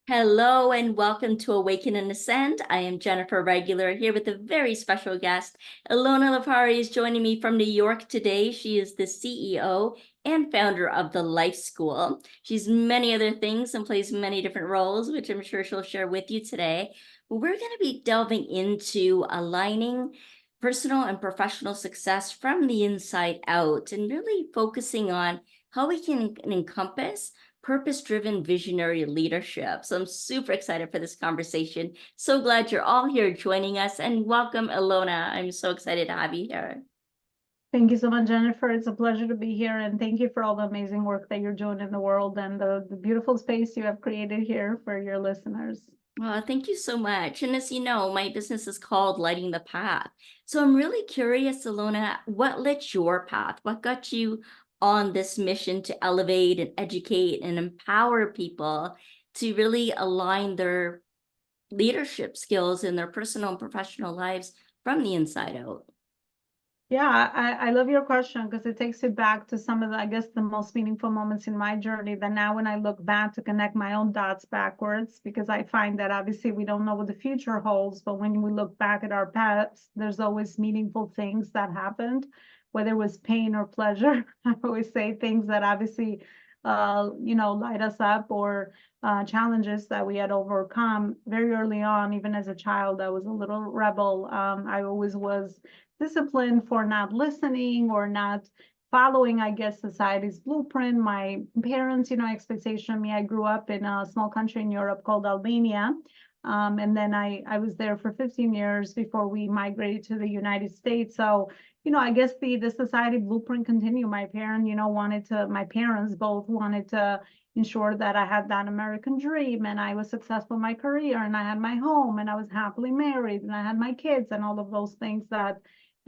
Hello and welcome to Awaken and Ascend. I am Jennifer Regular here with a very special guest. Elona Lopari is joining me from New York today. She is the CEO and founder of the Life School. She's many other things and plays many different roles, which I'm sure she'll share with you today. But we're going to be delving into aligning personal and professional success from the inside out and really focusing on how we can encompass purpose-driven visionary leadership. So I'm super excited for this conversation. So glad you're all here joining us, and welcome, Elona. I'm so excited to have you here. Thank you so much, Jennifer. It's a pleasure to be here, and thank you for all the amazing work that you're doing in the world and the beautiful space you have created here for your listeners. Thank you so much. And as you know, my business is called Lighting the Path. So I'm really curious, Elona, what lit your path? What got you on this mission to elevate and educate and empower people to really align their leadership skills in their personal and professional lives from the inside out? Yeah, I love your question because it takes you back to some of the, I guess, the most meaningful moments in my journey that now when I look back to connect my own dots backwards, because I find that obviously we don't know what the future holds, but when we look back at our past, there's always meaningful things that happened, whether it was pain or pleasure. I always say things that obviously, light us up or challenges that we had overcome very early on. Even as a child, I was a little rebel. I always was discipline for not listening or not following, I guess, society's blueprint. My parents, expectation of me, I grew up in a small country in Europe called Albania. And then I was there for 15 years before we migrated to the United States. So, I guess the society blueprint continued. My parents both wanted to ensure that I had that American dream and I was successful in my career and I had my home and I was happily married and I had my kids and all of those things that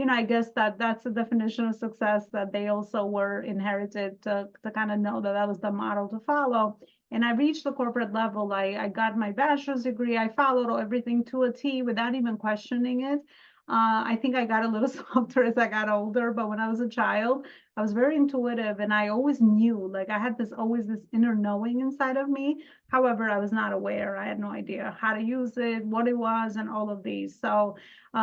I guess that's the definition of success that they also were inherited to kind of know that that was the model to follow. And I reached the corporate level. I got my bachelor's degree. I followed everything to a T without even questioning it. I think I got a little softer as I got older, but when I was a child, I was very intuitive and I always knew, like I had always this inner knowing inside of me. However, I was not aware. I had no idea how to use it, what it was, and all of these. So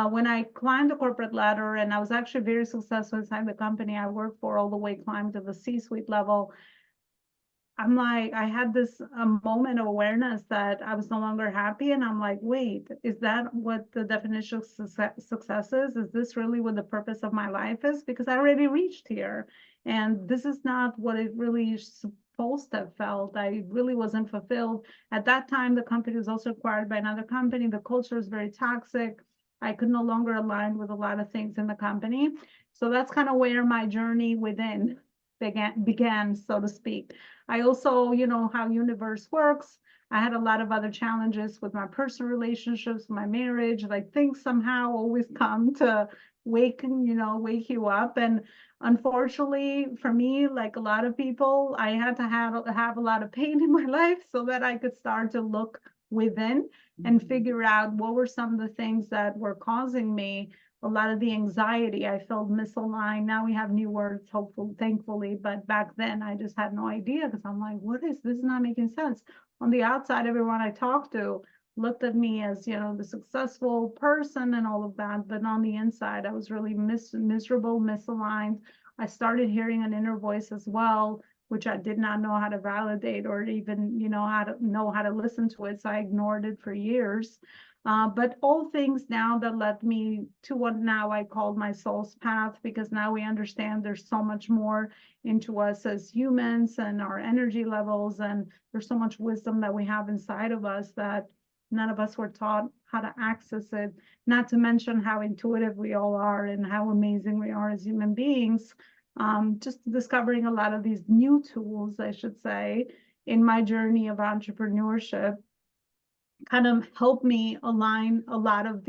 when I climbed the corporate ladder, and I was actually very successful inside the company I worked for, all the way climbed to the C-suite level, I'm like, I had this moment of awareness that I was no longer happy. And I'm like, wait, is that what the definition of success is? Is this really what the purpose of my life is? Because I already reached here. And this is not what it really is supposed to have felt. I really wasn't fulfilled. At that time, the company was also acquired by another company. The culture was very toxic. I could no longer align with a lot of things in the company. So that's kind of where my journey within began, so to speak. I also, how universe works. I had a lot of other challenges with my personal relationships, my marriage, like things somehow always come to wake you up. And unfortunately for me, like a lot of people, I had to have a lot of pain in my life so that I could start to look within and figure out what were some of the things that were causing me a lot of the anxiety. I felt misaligned. Now we have new words, hopefully, thankfully. But back then, I just had no idea because I'm like, what is this? Is not making sense. On the outside, everyone I talked to looked at me as, the successful person and all of that. But on the inside, I was really miserable, misaligned. I started hearing an inner voice as well, which I did not know how to validate or even, how to listen to it. So I ignored it for years. But all things now that led me to what now I call my soul's path, because now we understand there's so much more into us as humans and our energy levels. And there's so much wisdom that we have inside of us that none of us were taught how to access it, not to mention how intuitive we all are and how amazing we are as human beings. Just discovering a lot of these new tools, I should say, in my journey of entrepreneurship kind of helped me align a lot of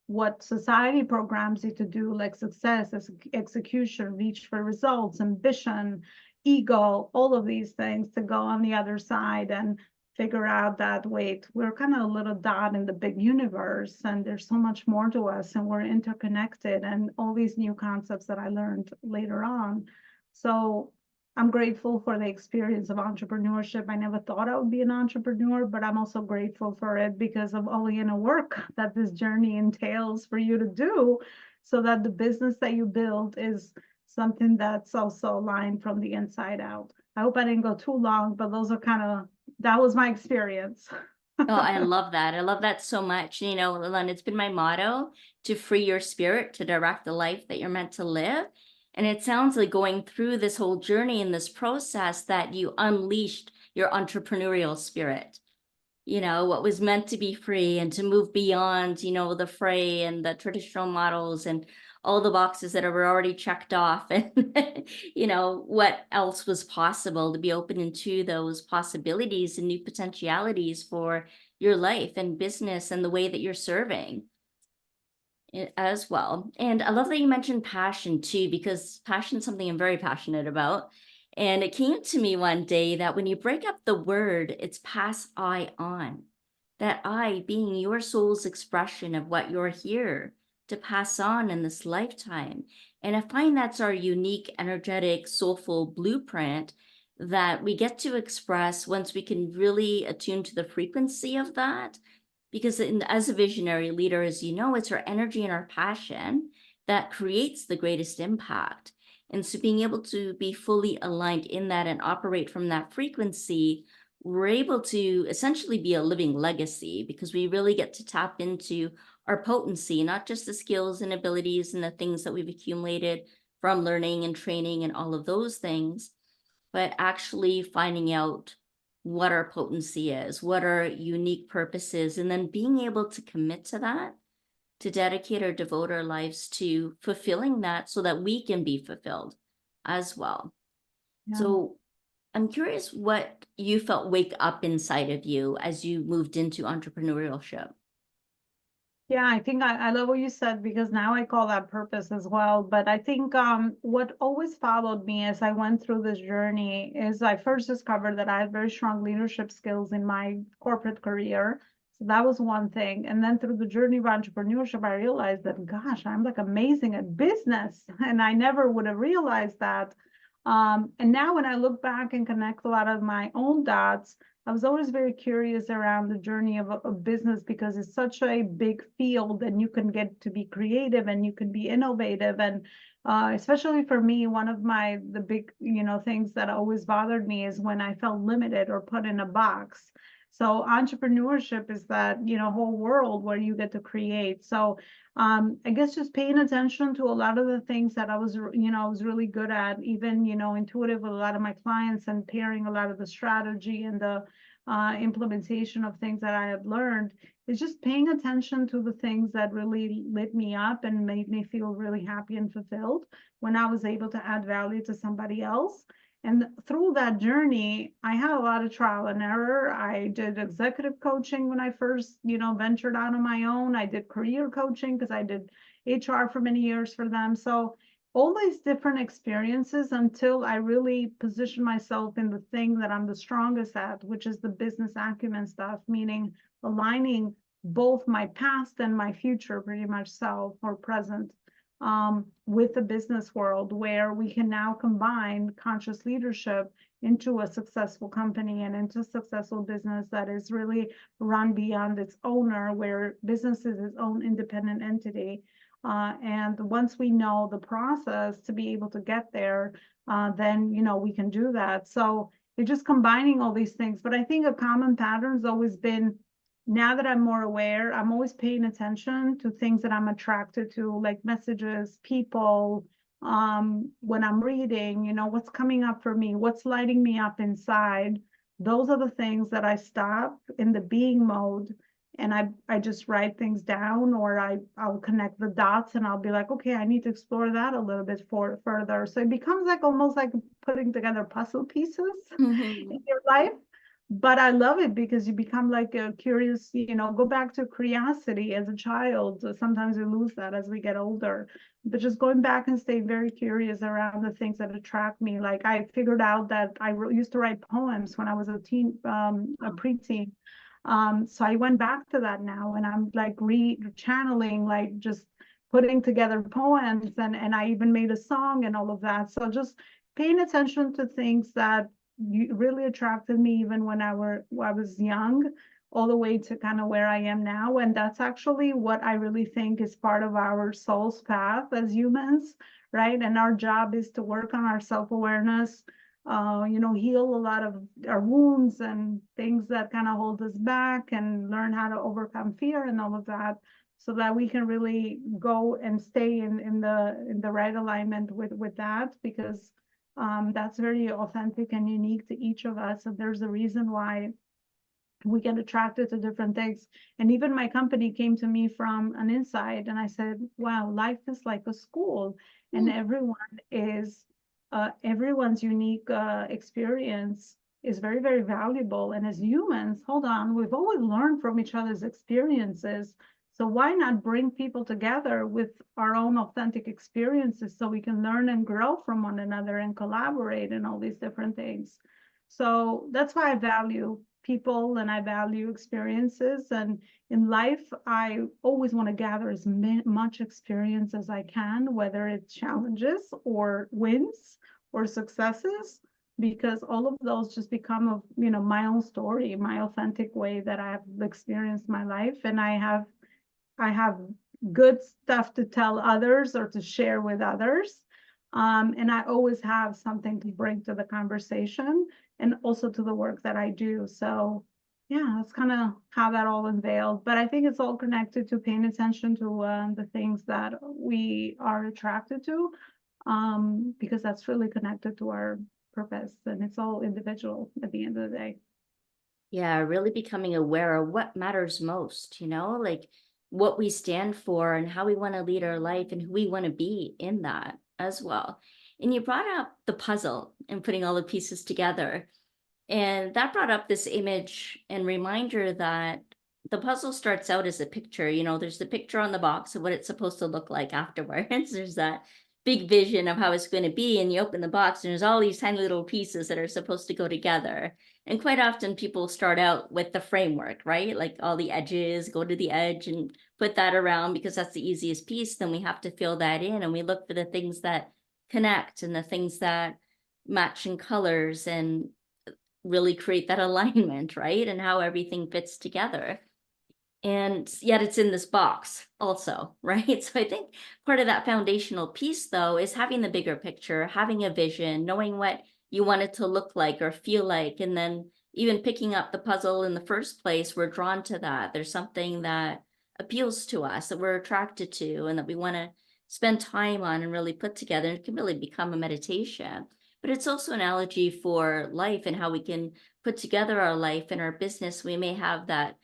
what society programs you to do, like success, execution, reach for results, ambition, ego, all of these things, to go on the other side and figure out that, wait, we're kind of a little dot in the big universe and there's so much more to us and we're interconnected, and all these new concepts that I learned later on. So I'm grateful for the experience of entrepreneurship. I never thought I would be an entrepreneur, but I'm also grateful for it because of all the inner work that this journey entails for you to do so that the business that you build is something that's also aligned from the inside out. I hope I didn't go too long, but that was my experience. Oh, I love that. I love that so much. You know, Elona, it's been my motto to free your spirit to direct the life that you're meant to live. And it sounds like going through this whole journey and this process that you unleashed your entrepreneurial spirit. You know, what was meant to be free and to move beyond, you know, the fray and the traditional models and all the boxes that were already checked off and, you know, what else was possible to be open into those possibilities and new potentialities for your life and business and the way that you're serving as well. And I love that you mentioned passion too, because passion is something I'm very passionate about. And it came to me one day that when you break up the word, it's pass I on. That I being your soul's expression of what you're here to pass on in this lifetime. And I find that's our unique, energetic, soulful blueprint that we get to express once we can really attune to the frequency of that, because as a visionary leader, as you know, it's our energy and our passion that creates the greatest impact. And so being able to be fully aligned in that and operate from that frequency, we're able to essentially be a living legacy because we really get to tap into our potency, not just the skills and abilities and the things that we've accumulated from learning and training and all of those things, but actually finding out what our potency is, what our unique purpose is, and then being able to commit to that, to dedicate or devote our lives to fulfilling that so that we can be fulfilled as well. Yeah. So I'm curious what you felt wake up inside of you as you moved into entrepreneurship. Yeah, I think I love what you said because now I call that purpose as well. But I think what always followed me as I went through this journey is I first discovered that I had very strong leadership skills in my corporate career. So that was one thing. And then through the journey of entrepreneurship, I realized that, gosh, I'm like amazing at business. And I never would have realized that. And now when I look back and connect a lot of my own dots, I was always very curious around the journey of business because it's such a big field and you can get to be creative and you can be innovative. And especially for me, one of the big, things that always bothered me is when I felt limited or put in a box. So entrepreneurship is that, whole world where you get to create. So I guess just paying attention to a lot of the things that I was really good at, even, intuitive with a lot of my clients and pairing a lot of the strategy and the implementation of things that I had learned is just paying attention to the things that really lit me up and made me feel really happy and fulfilled when I was able to add value to somebody else. And through that journey, I had a lot of trial and error. I did executive coaching when I first, ventured out on my own. I did career coaching because I did HR for many years for them. So all these different experiences until I really position myself in the thing that I'm the strongest at, which is the business acumen stuff, meaning aligning both my past and my future, pretty much self or present, with the business world, where we can now combine conscious leadership into a successful company and into a successful business that is really run beyond its owner, where business is its own independent entity. And once we know the process to be able to get there, then, we can do that. So it's just combining all these things. But I think a common pattern has always been, now that I'm more aware, I'm always paying attention to things that I'm attracted to, like messages, people, when I'm reading, what's coming up for me, what's lighting me up inside. Those are the things that I stop in the being mode and I just write things down, or I'll connect the dots and I'll be like, okay, I need to explore that a little bit further. So it becomes like almost like putting together puzzle pieces in your life. But I love it because you become like a curious, go back to curiosity as a child. Sometimes we lose that as we get older, but just going back and stay very curious around the things that attract me. Like I figured out that I used to write poems when I was a preteen. So I went back to that now and I'm like channeling, like just putting together poems and I even made a song and all of that. So just paying attention to things that really attracted me even when I was young, all the way to kind of where I am now. And that's actually what I really think is part of our soul's path as humans, right? And our job is to work on our self-awareness, heal a lot of our wounds and things that kind of hold us back, and learn how to overcome fear and all of that, so that we can really go and stay in the right alignment with that, because that's very authentic and unique to each of us. And there's a reason why we get attracted to different things. And even my company came to me from an inside, and I said, wow, life is like a school, and everyone's unique experience is very, very valuable. And as humans, hold on, we've always learned from each other's experiences. So why not bring people together with our own authentic experiences, so we can learn and grow from one another and collaborate and all these different things. So that's why I value people and I value experiences. And in life, I always want to gather as much experience as I can, whether it's challenges or wins or successes, because all of those just become my own story, my authentic way that I have experienced my life. And I have good stuff to tell others or to share with others. And I always have something to bring to the conversation and also to the work that I do. So yeah, that's kind of how that all unveiled. But I think it's all connected to paying attention to the things that we are attracted to, because that's really connected to our purpose, and it's all individual at the end of the day. Yeah, really becoming aware of what matters most, like what we stand for and how we want to lead our life and who we want to be in that as well. And you brought up the puzzle and putting all the pieces together. And that brought up this image and reminder that the puzzle starts out as a picture. There's the picture on the box of what it's supposed to look like afterwards. There's that big vision of how it's going to be. And you open the box and there's all these tiny little pieces that are supposed to go together. And quite often people start out with the framework, right? Like all the edges, go to the edge and put that around because that's the easiest piece. Then we have to fill that in, and we look for the things that connect and the things that match in colors and really create that alignment, right? And how everything fits together. And yet it's in this box also, right? So I think part of that foundational piece, though, is having the bigger picture, having a vision, knowing what you want it to look like or feel like, and then even picking up the puzzle in the first place. We're drawn to that. There's something that appeals to us, that we're attracted to, and that we want to spend time on and really put together. And it can really become a meditation. But it's also an analogy for life and how we can put together our life and our business. We may have that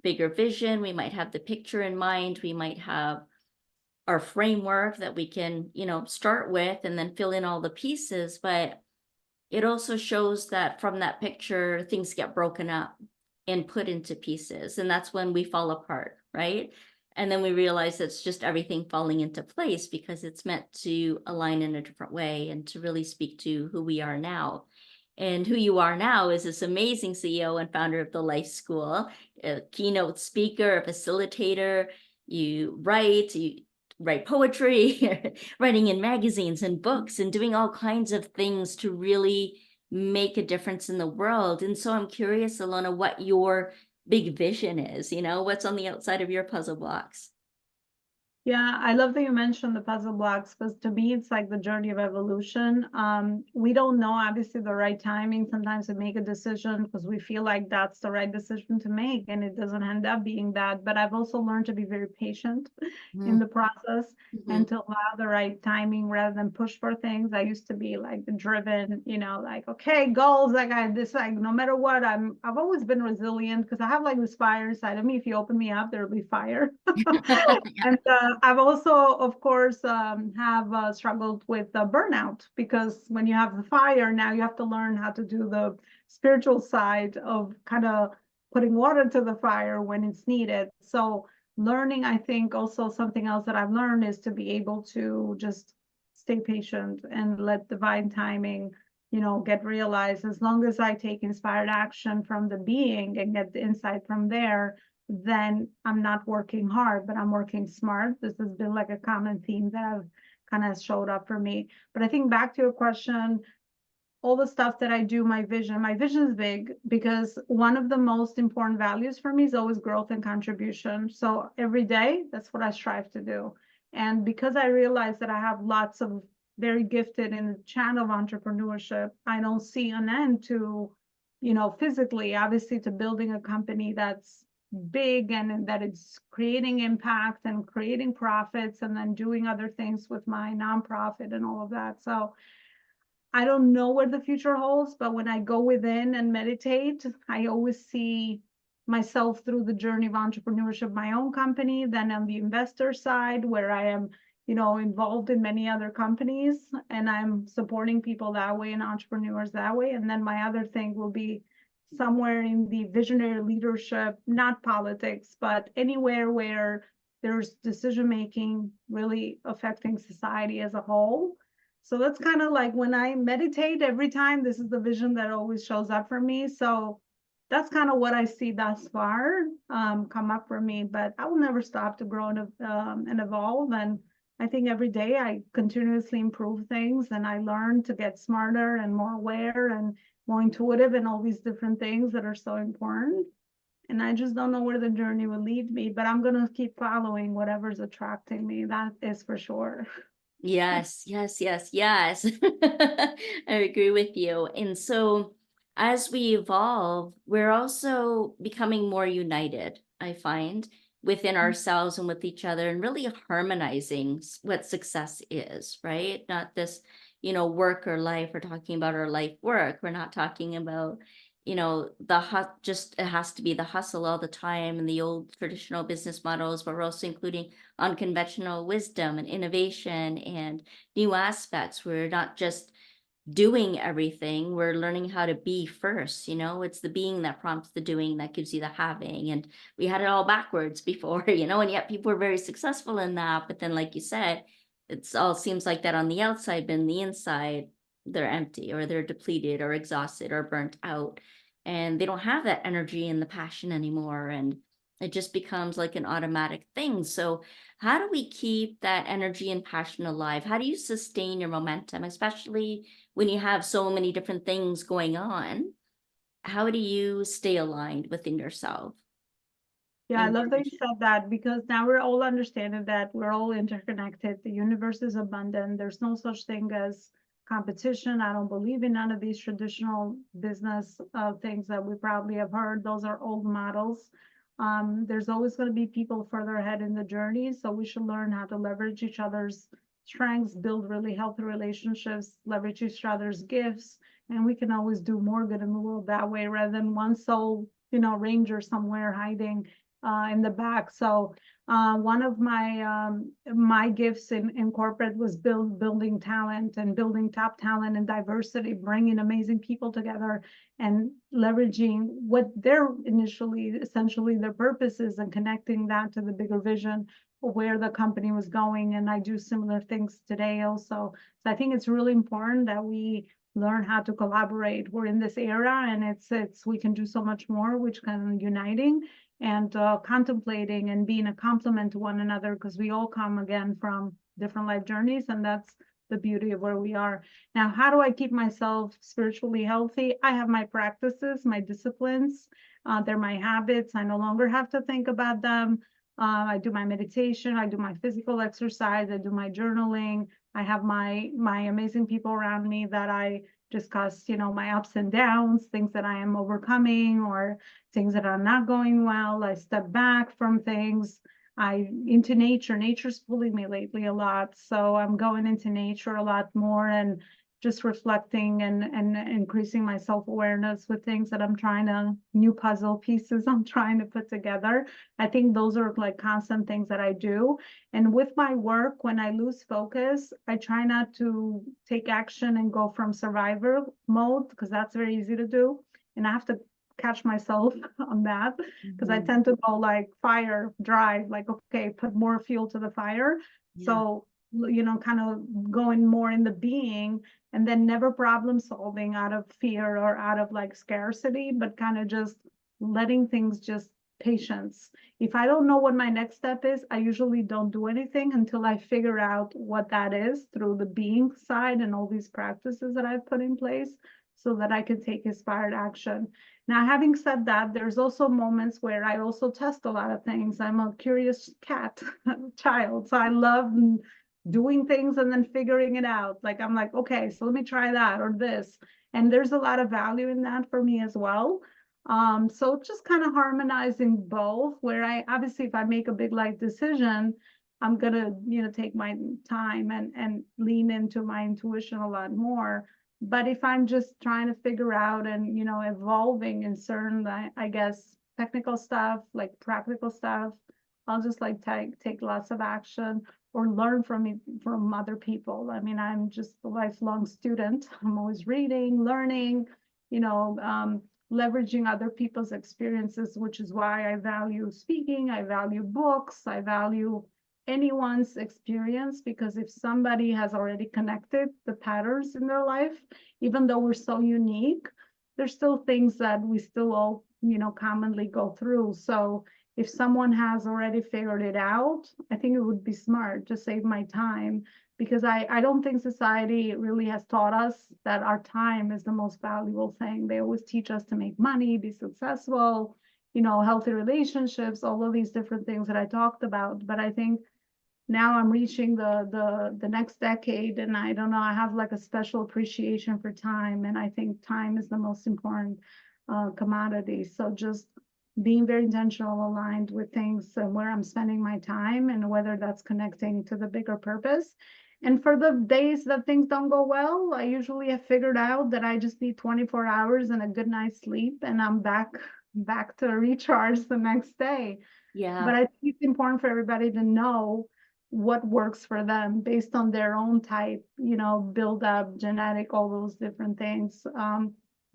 bigger vision. We might have the picture in mind. We might have our framework that we can, start with and then fill in all the pieces. But it also shows that from that picture, things get broken up and put into pieces. And that's when we fall apart, right? And then we realize it's just everything falling into place because it's meant to align in a different way and to really speak to who we are now. And who you are now is this amazing CEO and founder of the Life School, a keynote speaker, a facilitator. You write poetry, writing in magazines and books, and doing all kinds of things to really make a difference in the world. And so I'm curious, Elona, what your big vision is, what's on the outside of your puzzle blocks. Yeah, I love that you mentioned the puzzle blocks, because to me, it's like the journey of evolution. We don't know, obviously, the right timing sometimes to make a decision because we feel like that's the right decision to make, and it doesn't end up being that. But I've also learned to be very patient in the process and to allow the right timing rather than push for things. I used to be like driven, like, okay, goals, like this, like no matter what, I've always been resilient because I have like this fire inside of me. If you open me up, there'll be fire. And I've also, of course, have struggled with burnout, because when you have the fire, now you have to learn how to do the spiritual side of kind of putting water to the fire when it's needed. So learning, I think also something else that I've learned is to be able to just stay patient and let divine timing, get realized. As long as I take inspired action from the being and get the insight from there, then I'm not working hard, but I'm working smart. This has been like a common theme that I've kind of showed up for me. But I think back to your question, all the stuff that I do, my vision is big because one of the most important values for me is always growth and contribution. So every day, that's what I strive to do. And because I realize that I have lots of very gifted in the channel of entrepreneurship, I don't see an end to, physically, obviously, to building a company that's big and that it's creating impact and creating profits and then doing other things with my nonprofit and all of that. So I don't know what the future holds, but when I go within and meditate, I always see myself through the journey of entrepreneurship, my own company, then on the investor side, where I am, involved in many other companies and I'm supporting people that way and entrepreneurs that way. And then my other thing will be somewhere in the visionary leadership, not politics, but anywhere where there's decision making really affecting society as a whole. So that's kind of like when I meditate every time, this is the vision that always shows up for me. So that's kind of what I see thus far come up for me, but I will never stop to grow and evolve. And I think every day I continuously improve things and I learn to get smarter and more aware and more intuitive and all these different things that are so important. And I just don't know where the journey will lead me, but I'm going to keep following whatever's attracting me. That is for sure. Yes, yes, yes, yes. I agree with you. And so as we evolve, we're also becoming more united, I find, within ourselves and with each other, and really harmonizing what success is, right? Not this, work or life. We're talking about our life work. We're not talking about, just it has to be the hustle all the time and the old traditional business models, but we're also including unconventional wisdom and innovation and new aspects. We're not just doing everything, we're learning how to be first. It's the being that prompts the doing that gives you the having. And we had it all backwards before, and yet people are very successful in that. But then, like you said, it's all seems like that on the outside, but in the inside, they're empty or they're depleted or exhausted or burnt out. And they don't have that energy and the passion anymore. And it just becomes like an automatic thing. So how do we keep that energy and passion alive? How do you sustain your momentum, especially when you have so many different things going on? How do you stay aligned within yourself? Yeah, I And love that you said that because now we're all understanding that we're all interconnected. The universe is abundant. There's no such thing as competition. I don't believe in none of these traditional business things that we probably have heard. Those are old models. There's always going to be people further ahead in the journey. So we should learn how to leverage each other's strengths, build really healthy relationships, leverage each other's gifts. And we can always do more good in the world that way rather than one soul, ranger somewhere hiding in the back. So one of my gifts in corporate was building talent and building top talent and diversity, bringing amazing people together and leveraging what their essentially their purpose is and connecting that to the bigger vision of where the company was going. And I do similar things today also. So I think it's really important that we learn how to collaborate. We're in this era and it's we can do so much more, which kind of uniting and contemplating and being a complement to one another because we all come again from different life journeys, and that's the beauty of where we are. Now, how do I keep myself spiritually healthy? I have my practices, my disciplines. They're my habits. I no longer have to think about them. I do my meditation. I do my physical exercise. I do my journaling. I have my amazing people around me that I discuss, my ups and downs, things that I am overcoming or things that are not going well. I step back from things. Into nature. Nature's pulling me lately a lot. So I'm going into nature a lot more and just reflecting and increasing my self-awareness with things that new puzzle pieces I'm trying to put together. I think those are like constant things that I do. And with my work, when I lose focus, I try not to take action and go from survivor mode because that's very easy to do. And I have to catch myself on that because I tend to go like fire drive, like, okay, put more fuel to the fire. Yeah. So, kind of going more in the being and then never problem solving out of fear or out of like scarcity, but kind of just letting things just patience. If I don't know what my next step is, I usually don't do anything until I figure out what that is through the being side and all these practices that I've put in place so that I can take inspired action. Now, having said that, there's also moments where I also test a lot of things. I'm a curious cat child, so I love doing things and then figuring it out. Like, I'm like, okay, so let me try that or this. And there's a lot of value in that for me as well. So just kind of harmonizing both, where I obviously, if I make a big life decision, I'm gonna, take my time and lean into my intuition a lot more. But if I'm just trying to figure out and, evolving in certain, I guess, technical stuff, like practical stuff, I'll just like take lots of action or learn from other people. I mean, I'm just a lifelong student. I'm always reading, learning, leveraging other people's experiences, which is why I value speaking, I value books, I value anyone's experience, because if somebody has already connected the patterns in their life, even though we're so unique, there's still things that we still all, commonly go through. So if someone has already figured it out, I think it would be smart to save my time, because I don't think society really has taught us that our time is the most valuable thing. They always teach us to make money, be successful, healthy relationships, all of these different things that I talked about. But I think now I'm reaching the next decade, and I don't know, I have like a special appreciation for time, and I think time is the most important commodity. So just being very intentional, aligned with things and where I'm spending my time, and whether that's connecting to the bigger purpose. And for the days that things don't go well, I usually have figured out that I just need 24 hours and a good night's sleep, and I'm back to recharge the next day. Yeah. But I think it's important for everybody to know what works for them based on their own type, build up, genetic, all those different things.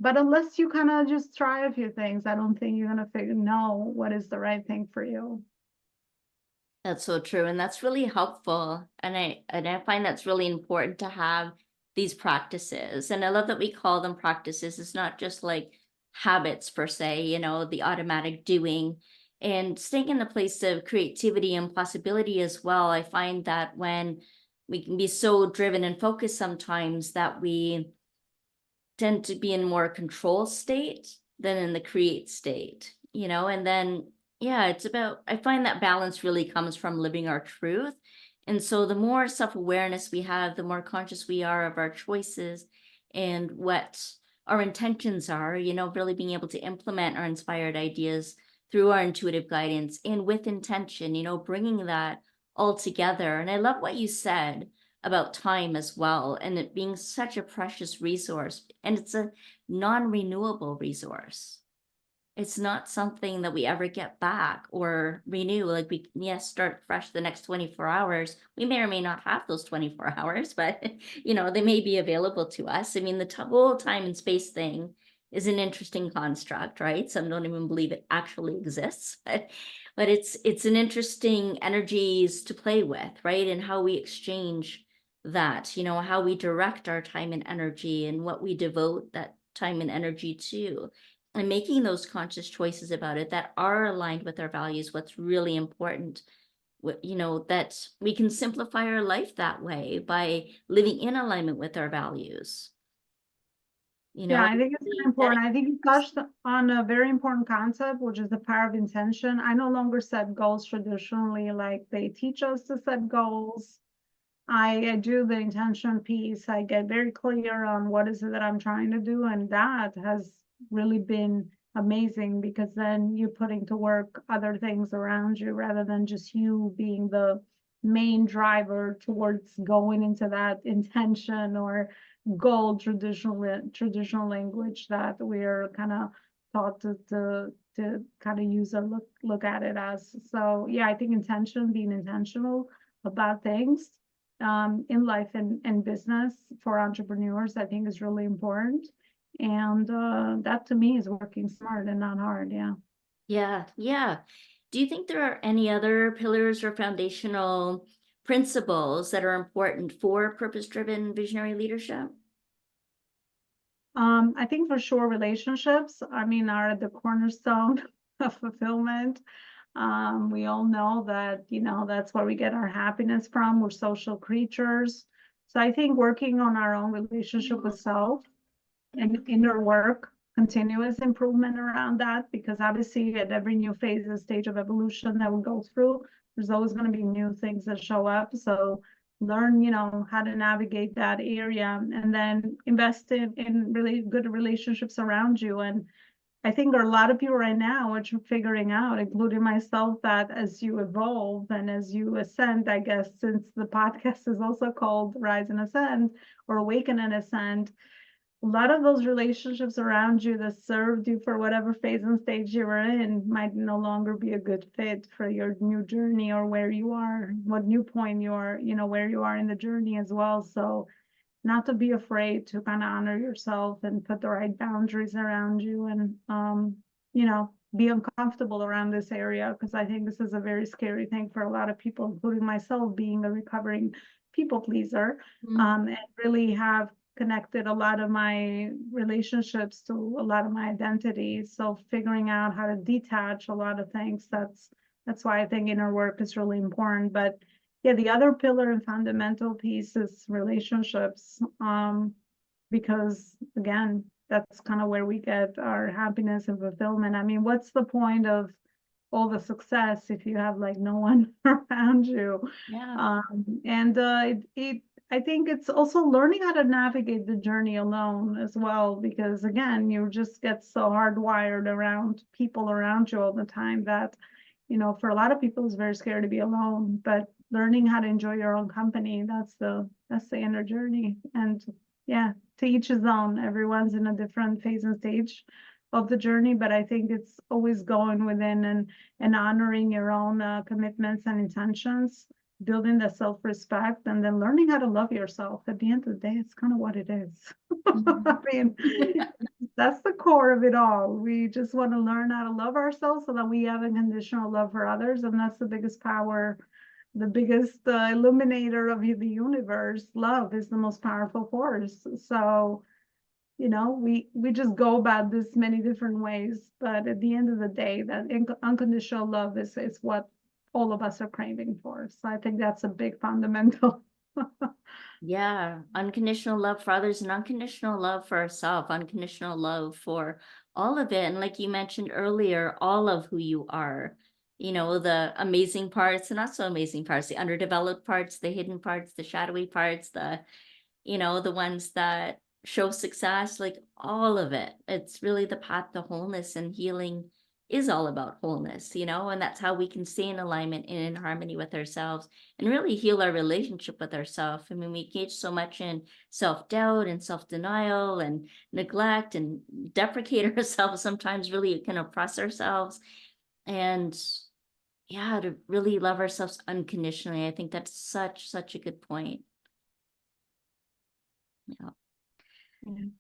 But unless you kind of just try a few things, I don't think you're going to know what is the right thing for you. That's so true. And that's really helpful. And I find that's really important to have these practices. And I love that we call them practices. It's not just like habits per se, the automatic doing, and staying in the place of creativity and possibility as well. I find that when we can be so driven and focused sometimes, that we tend to be in more control state than in the create state, and then, yeah, it's about, I find that balance really comes from living our truth. And so the more self-awareness we have, the more conscious we are of our choices and what our intentions are, really being able to implement our inspired ideas through our intuitive guidance and with intention, bringing that all together. And I love what you said about time as well, and it being such a precious resource, and it's a non-renewable resource. It's not something that we ever get back or renew. Like, we, yes, start fresh the next 24 hours. We may or may not have those 24 hours, but they may be available to us. I mean, the whole time and space thing is an interesting construct, right? Some don't even believe it actually exists, but it's an interesting energies to play with, right? And how we exchange that, how we direct our time and energy and what we devote that time and energy to, and making those conscious choices about it that are aligned with our values. What's really important, that we can simplify our life that way by living in alignment with our values. Yeah, I think it's very important. I think you touched on a very important concept, which is the power of intention. I no longer set goals traditionally, like they teach us to set goals. I do the intention piece. I get very clear on what is it that I'm trying to do. And that has really been amazing, because then you're putting to work other things around you rather than just you being the main driver towards going into that intention or goal, traditional language that we're kind of taught to kind of use or look at it as. So yeah, I think being intentional about things in life and business for entrepreneurs, I think is really important. And that to me is working smart and not hard. Yeah. Yeah. Do you think there are any other pillars or foundational principles that are important for purpose-driven visionary leadership? I think for sure relationships, I mean, are the cornerstone fulfillment. We all know that, that's where we get our happiness from. We're social creatures. So I think working on our own relationship with self and inner work, continuous improvement around that, because obviously at every new phase and stage of evolution that we go through, there's always going to be new things that show up. So learn, how to navigate that area, and then invest in really good relationships around you. And I think there are a lot of people right now which are figuring out, including myself, that as you evolve and as you ascend, I guess, since the podcast is also called Rise and Ascend or Awaken and Ascend, a lot of those relationships around you that served you for whatever phase and stage you were in might no longer be a good fit for your new journey or where you are, what new point you are, where you are in the journey as well. So not to be afraid to kind of honor yourself and put the right boundaries around you, and be uncomfortable around this area, because I think this is a very scary thing for a lot of people, including myself, being a recovering people pleaser, and really have connected a lot of my relationships to a lot of my identity. So figuring out how to detach a lot of things, that's why I think inner work is really important. But yeah, the other pillar and fundamental piece is relationships, because again, that's kind of where we get our happiness and fulfillment. I mean, what's the point of all the success if you have like no one around you? Yeah. And I think it's also learning how to navigate the journey alone as well, because again, you just get so hardwired around people around you all the time that, for a lot of people, it's very scary to be alone. But learning how to enjoy your own company, that's the inner journey. And yeah, to each his own. Everyone's in a different phase and stage of the journey, but I think it's always going within and honoring your own commitments and intentions, building the self-respect, and then learning how to love yourself. At the end of the day, it's kind of what it is. I mean, that's the core of it all. We just want to learn how to love ourselves so that we have unconditional love for others, and that's the biggest power, the biggest illuminator of the universe. Love is the most powerful force. So we just go about this many different ways, but at the end of the day, that unconditional love is what all of us are craving for. So I think that's a big fundamental. Yeah, unconditional love for others and unconditional love for ourselves, unconditional love for all of it. And like you mentioned earlier, all of who you are, the amazing parts, the not so amazing parts, the underdeveloped parts, the hidden parts, the shadowy parts, the ones that show success, like all of it. It's really the path to wholeness, and healing is all about wholeness, and that's how we can stay in alignment and in harmony with ourselves and really heal our relationship with ourselves. I mean, we engage so much in self-doubt and self-denial and neglect and deprecate ourselves, sometimes really can oppress ourselves. And yeah, to really love ourselves unconditionally. I think that's such a good point. Yeah.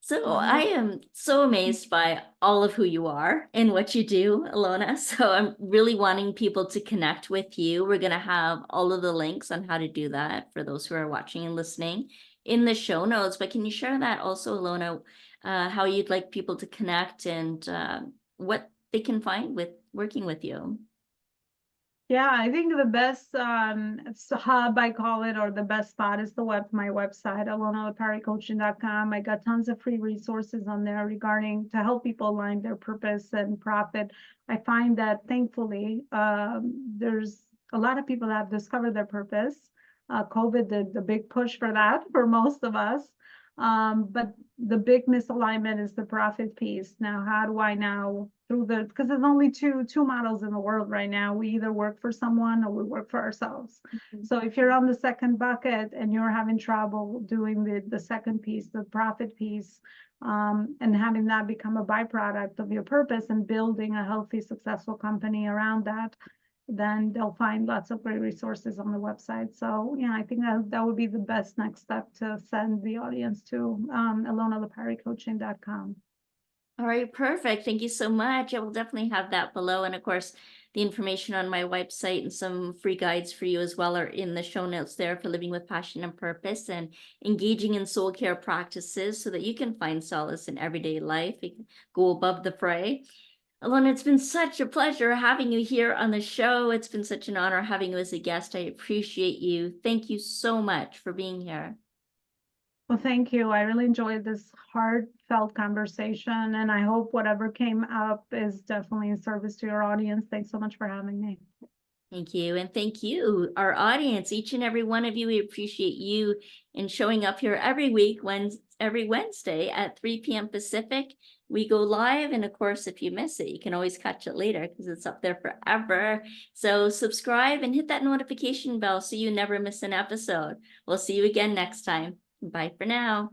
So I am so amazed by all of who you are and what you do, Elona. So I'm really wanting people to connect with you. We're going to have all of the links on how to do that for those who are watching and listening in the show notes. But can you share that also, Elona, how you'd like people to connect and what they can find with working with you? Yeah, I think the best hub, I call it, or the best spot is my website, elonaloparicoaching.com. I got tons of free resources on there regarding to help people align their purpose and profit. I find that thankfully, there's a lot of people that have discovered their purpose. COVID did the big push for that for most of us. But the big misalignment is the profit piece. Now, how do I now because there's only two models in the world right now. We either work for someone or we work for ourselves. So if you're on the second bucket and you're having trouble doing the second piece, the profit piece, and having that become a byproduct of your purpose and building a healthy, successful company around that, then they'll find lots of great resources on the website. So yeah, I think that would be the best next step to send the audience to elonaloparicoaching.com. All right, perfect. Thank you so much. I will definitely have that below. And of course, the information on my website and some free guides for you as well are in the show notes there for living with passion and purpose and engaging in soul care practices so that you can find solace in everyday life. You can go above the fray. Elona, it's been such a pleasure having you here on the show. It's been such an honor having you as a guest. I appreciate you. Thank you so much for being here. Well, thank you. I really enjoyed this heartfelt conversation, and I hope whatever came up is definitely in service to your audience. Thanks so much for having me. Thank you. And thank you, our audience, each and every one of you. We appreciate you in showing up here every week, every Wednesday at 3 p.m. Pacific. We go live. And of course, if you miss it, you can always catch it later because it's up there forever. So subscribe and hit that notification bell so you never miss an episode. We'll see you again next time. Bye for now.